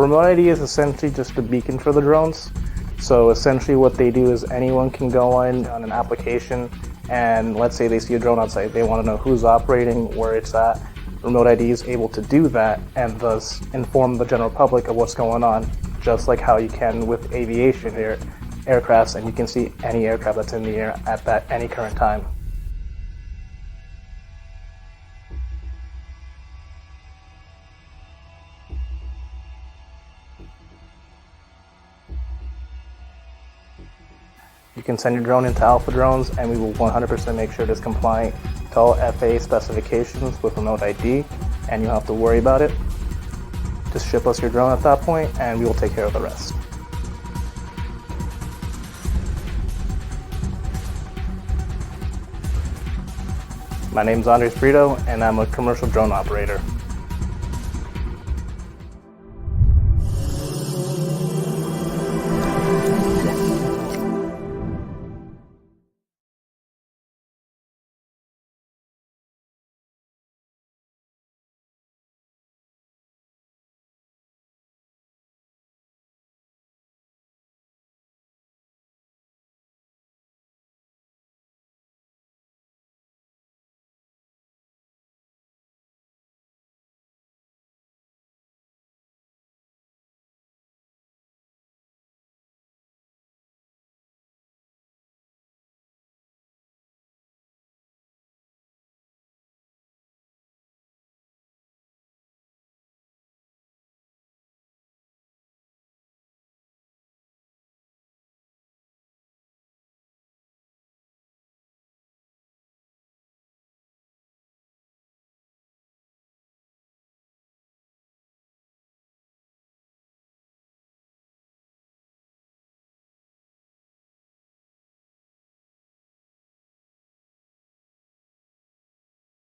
Remote ID is essentially just a beacon for the drones. So essentially what they do is anyone can go on an application and let's say they see a drone on site. They want to know who's operating, where it's at. Remote ID is able to do that and thus inform the general public of what's going on, just like how you can with aviation aircrafts, and you can see any aircraft that's in the air at any current time. You can send your drone into Alpha Drones and we will 100% make sure it is compliant to all FAA specifications with remote ID, and you don't have to worry about it. Just ship us your drone at that point and we will take care of the rest. My name is Andres Brito and I'm a commercial drone operator.